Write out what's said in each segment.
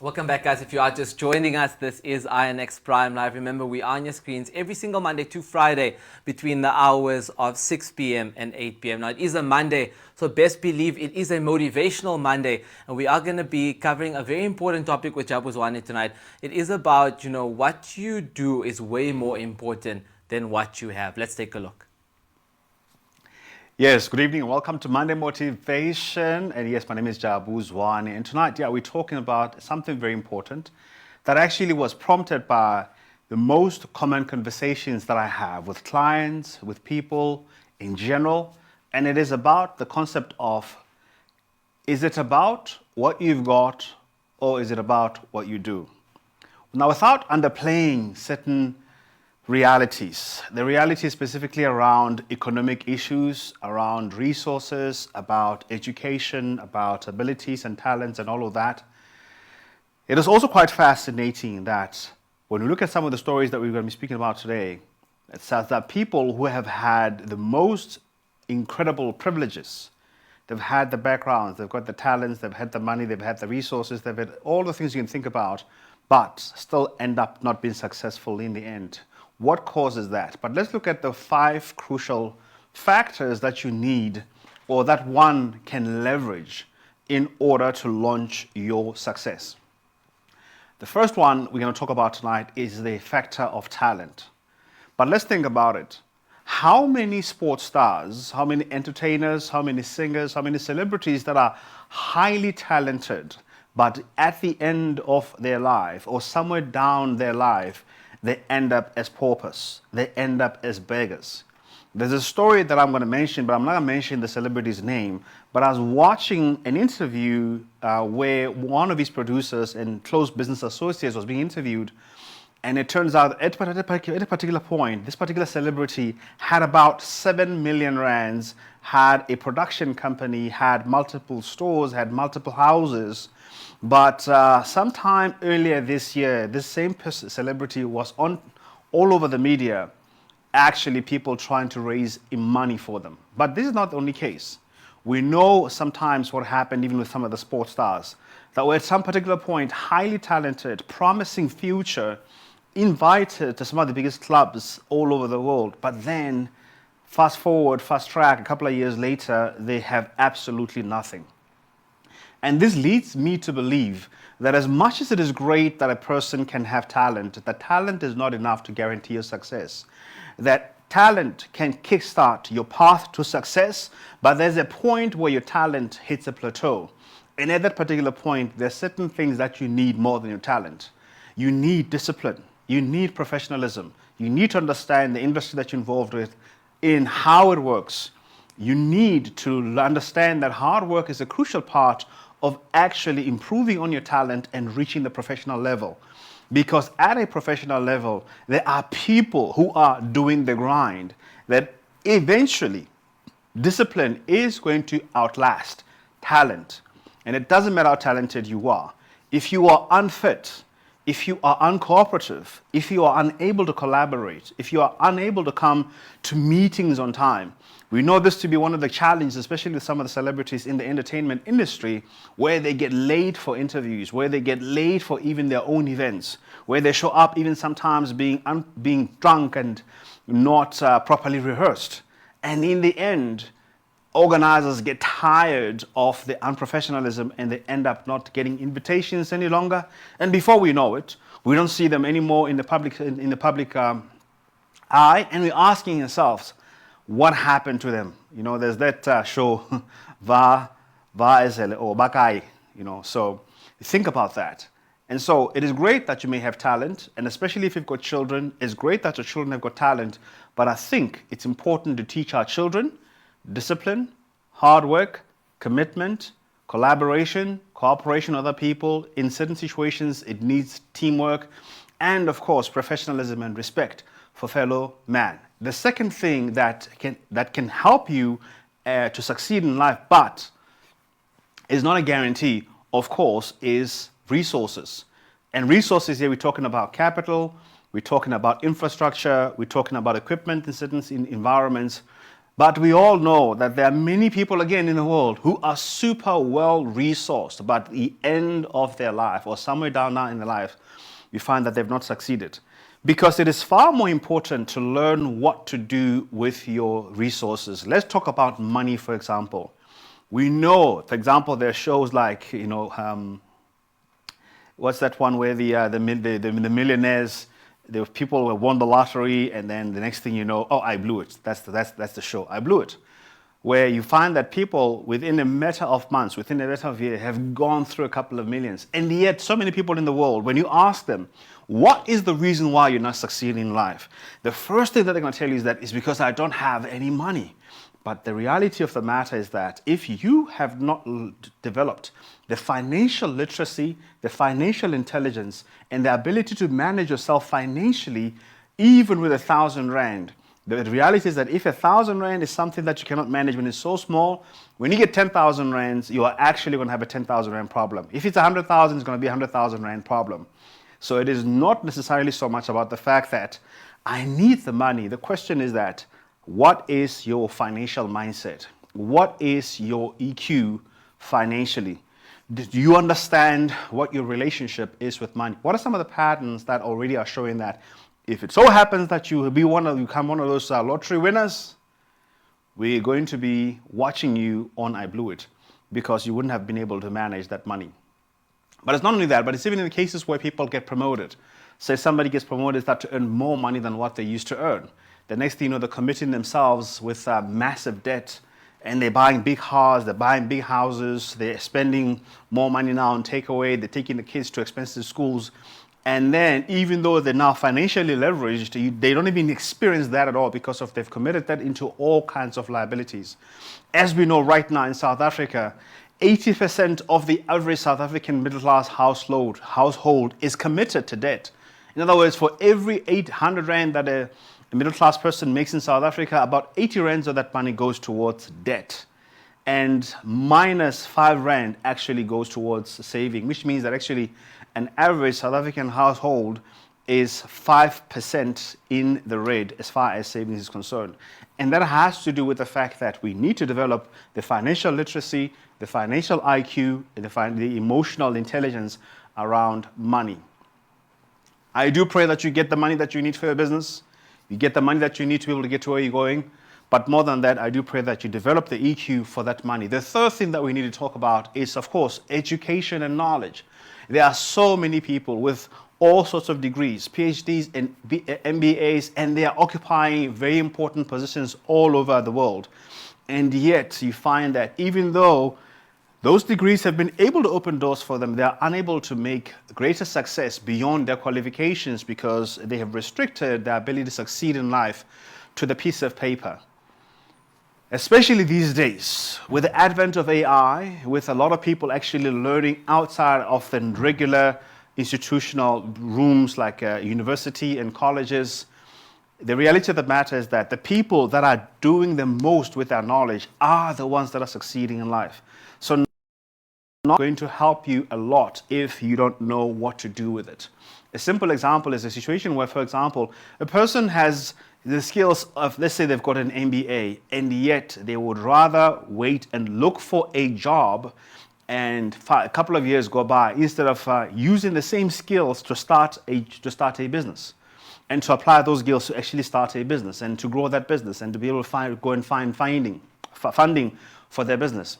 Welcome back, guys. If you are just joining us, this is INX Prime Live. Remember, we are on your screens every single Monday to Friday between the hours of 6 p.m. and 8 p.m. Now, it is a Monday, so best believe it is a motivational Monday, and we are going to be covering a very important topic with Jabu Zwane tonight. It is about, what you do is way more important than what you have. Let's take a look. Yes, good evening and welcome to Monday Motivation. And yes, my name is Jabu Zwane. And tonight, we're talking about something very important that actually was prompted by the most common conversations that I have with clients, with people in general. And it is about the concept of, is it about what you've got or is it about what you do? Now, without underplaying certain realities. The reality specifically around economic issues, around resources, about education, about abilities and talents and all of that. It is also quite fascinating that when we look at some of the stories that we're going to be speaking about today, it says that people who have had the most incredible privileges, they've had the backgrounds, they've got the talents, they've had the money, they've had the resources, they've had all the things you can think about, but still end up not being successful in the end. What causes that? But let's look at the 5 crucial factors that you need or that one can leverage in order to launch your success. The first one we're going to talk about tonight is the factor of talent. But let's think about it. How many sports stars, how many entertainers, how many singers, how many celebrities that are highly talented, but at the end of their life or somewhere down their life, they end up as paupers. They end up as beggars. There's a story that I'm going to mention, but I'm not going to mention the celebrity's name. But I was watching an interview where one of his producers and close business associates was being interviewed. And it turns out at a particular point, this particular celebrity had about 7 million rands, had a production company, had multiple stores, had multiple houses. But sometime earlier this year, this same celebrity was on all over the media, actually people trying to raise money for them. But this is not the only case. We know sometimes what happened even with some of the sports stars, that were at some particular point highly talented, promising future, invited to some of the biggest clubs all over the world. But then, fast track, a couple of years later, they have absolutely nothing. And this leads me to believe that as much as it is great that a person can have talent, that talent is not enough to guarantee your success. That talent can kickstart your path to success, but there's a point where your talent hits a plateau. And at that particular point, there's certain things that you need more than your talent. You need discipline. You need professionalism. You need to understand the industry that you're involved with, in how it works. You need to understand that hard work is a crucial part of actually improving on your talent and reaching the professional level. Because at a professional level, there are people who are doing the grind that eventually discipline is going to outlast talent. And it doesn't matter how talented you are. If you are unfit, if you are uncooperative, if you are unable to collaborate, if you are unable to come to meetings on time, we know this to be one of the challenges, especially with some of the celebrities in the entertainment industry, where they get late for interviews, where they get late for even their own events, where they show up even sometimes being drunk and not properly rehearsed. And in the end, organizers get tired of the unprofessionalism and they end up not getting invitations any longer. And before we know it, we don't see them anymore in the public eye, and we're asking ourselves, what happened to them? There's that show, Va Ezele or Bakai, so think about that. And so it is great that you may have talent, and especially if you've got children, it's great that your children have got talent, but I think it's important to teach our children discipline, hard work, commitment, collaboration, cooperation with other people. In certain situations, it needs teamwork, and of course, professionalism and respect for fellow man. The second thing that can help you to succeed in life, but is not a guarantee, of course, is resources. And resources here, we're talking about capital, we're talking about infrastructure, we're talking about equipment in certain environments. But we all know that there are many people, again, in the world who are super well resourced, but at the end of their life or somewhere down now in their life, you find that they've not succeeded. Because it is far more important to learn what to do with your resources. Let's talk about money, for example. We know, for example, there are shows like, what's that one where the millionaires, there were people who won the lottery, and then the next thing you know, oh, I blew it. That's the show. I blew it. Where you find that people within a matter of months, within a matter of years, have gone through a couple of millions. And yet, so many people in the world, when you ask them, what is the reason why you're not succeeding in life? The first thing that they're going to tell you is that it's because I don't have any money. But the reality of the matter is that if you have not developed the financial literacy, the financial intelligence, and the ability to manage yourself financially, even with 1,000 Rand, the reality is that if 1,000 Rand is something that you cannot manage when it's so small, when you get 10,000 Rands, you are actually going to have a 10,000 Rand problem. If it's 100,000, it's going to be a 100,000 Rand problem. So it is not necessarily so much about the fact that I need the money. The question is that, what is your financial mindset? What is your EQ financially? Do you understand what your relationship is with money? What are some of the patterns that already are showing that if it so happens that you become one of those lottery winners, we're going to be watching you on I Blew It, because you wouldn't have been able to manage that money. But it's not only that, but it's even in the cases where people get promoted. Say somebody gets promoted, start to earn more money than what they used to earn. The next thing you know, they're committing themselves with massive debt, and they're buying big cars, they're buying big houses, they're spending more money now on takeaway, they're taking the kids to expensive schools. And then, even though they're now financially leveraged, they don't even experience that at all because they've committed that into all kinds of liabilities. As we know right now in South Africa, 80% of the average South African middle-class household is committed to debt. In other words, for every 800 Rand that a middle-class person makes in South Africa, about 80 Rands of that money goes towards debt. And minus 5 Rand actually goes towards saving, which means that actually an average South African household is 5% in the red as far as savings is concerned. And that has to do with the fact that we need to develop the financial literacy, the financial IQ, and the emotional intelligence around money. I do pray that you get the money that you need for your business. You get the money that you need to be able to get to where you're going. But more than that, I do pray that you develop the EQ for that money. The third thing that we need to talk about is, of course, education and knowledge. There are so many people with all sorts of degrees, PhDs and MBAs, and they are occupying very important positions all over the world. And yet you find that even though those degrees have been able to open doors for them, they are unable to make greater success beyond their qualifications because they have restricted their ability to succeed in life to the piece of paper. Especially these days, with the advent of AI, with a lot of people actually learning outside of the regular institutional rooms like university and colleges, the reality of the matter is that the people that are doing the most with their knowledge are the ones that are succeeding in life. So not going to help you a lot if you don't know what to do with it. A simple example is a situation where, for example, a person has the skills of, let's say they've got an MBA, and yet they would rather wait and look for a job and a couple of years go by instead of using the same skills to start a business and to apply those skills to actually start a business and to grow that business and to be able to go and find funding for their business.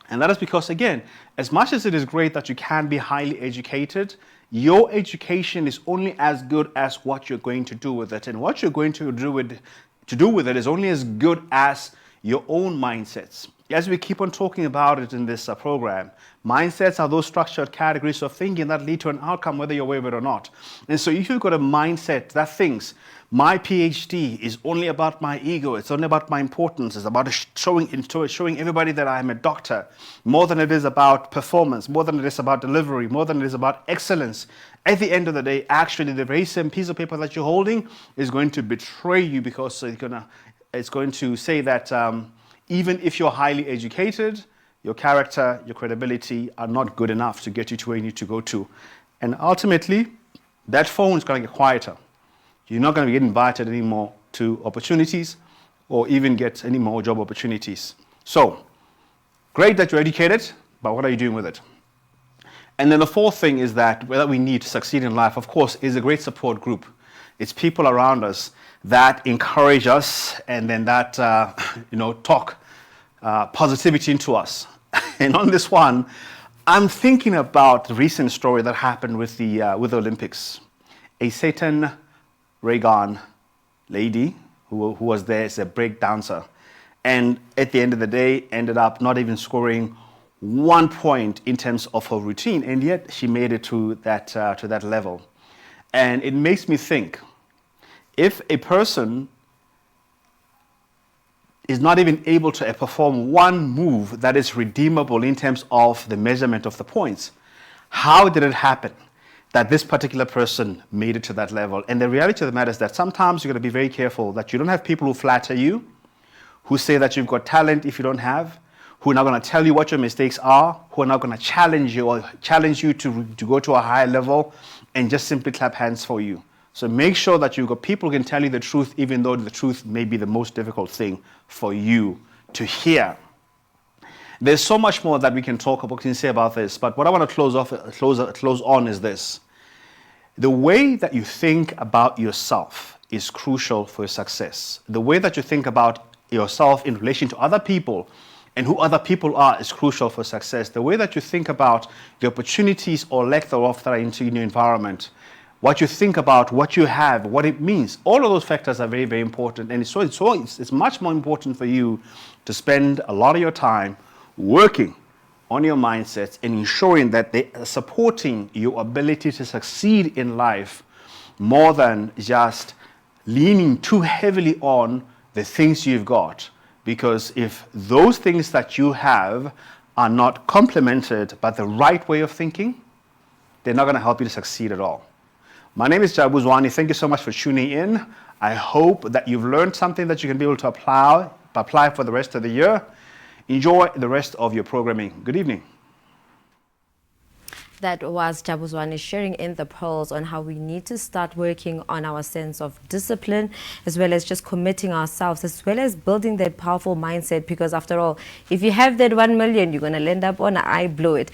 And that is because, again, as much as it is great that you can be highly educated, your education is only as good as what you're going to do with it. And what you're going to do with it is only as good as your own mindsets. As we keep on talking about it in this program, mindsets are those structured categories of thinking that lead to an outcome, whether you're aware of it or not. And so if you've got a mindset that thinks, my PhD is only about my ego, it's only about my importance, it's about showing everybody that I'm a doctor, more than it is about performance, more than it is about delivery, more than it is about excellence. At the end of the day, actually, the very same piece of paper that you're holding is going to betray you because it's going to say that even if you're highly educated, your character, your credibility are not good enough to get you to where you need to go to. And ultimately, that phone is going to get quieter. You're not going to get invited anymore to opportunities or even get any more job opportunities. So, great that you're educated, but what are you doing with it? And then the fourth thing is that we need to succeed in life, of course, is a great support group. It's people around us that encourage us and then that, talk positivity into us. And on this one, I'm thinking about the recent story that happened with the Olympics. A certain Reagan lady who was there as a break dancer, and at the end of the day ended up not even scoring 1 point in terms of her routine, and yet she made it to that level. And it makes me think, if a person is not even able to perform one move that is redeemable in terms of the measurement of the points, how did it happen that this particular person made it to that level? And the reality of the matter is that sometimes you've got to be very careful that you don't have people who flatter you, who say that you've got talent if you don't have, who are not going to tell you what your mistakes are, who are not going to challenge you to go to a higher level and just simply clap hands for you. So make sure that you've got people who can tell you the truth, even though the truth may be the most difficult thing for you to hear. There's so much more that we can talk about, can say about this, but what I want to close on is this. The way that you think about yourself is crucial for your success. The way that you think about yourself in relation to other people and who other people are is crucial for success. The way that you think about the opportunities or lack thereof that are in your environment, what you think about what you have, what it means, all of those factors are very, very important. And it's much more important for you to spend a lot of your time working on your mindsets and ensuring that they are supporting your ability to succeed in life more than just leaning too heavily on the things you've got. Because if those things that you have are not complemented by the right way of thinking, they're not going to help you to succeed at all. My name is Jabu Zwane. Thank you so much for tuning in. I hope that you've learned something that you can be able to apply for the rest of the year. Enjoy the rest of your programming. Good evening. That was Jabu Zwane sharing in the pearls on how we need to start working on our sense of discipline, as well as just committing ourselves, as well as building that powerful mindset. Because after all, if you have that 1 million, you're going to end up on I blow it.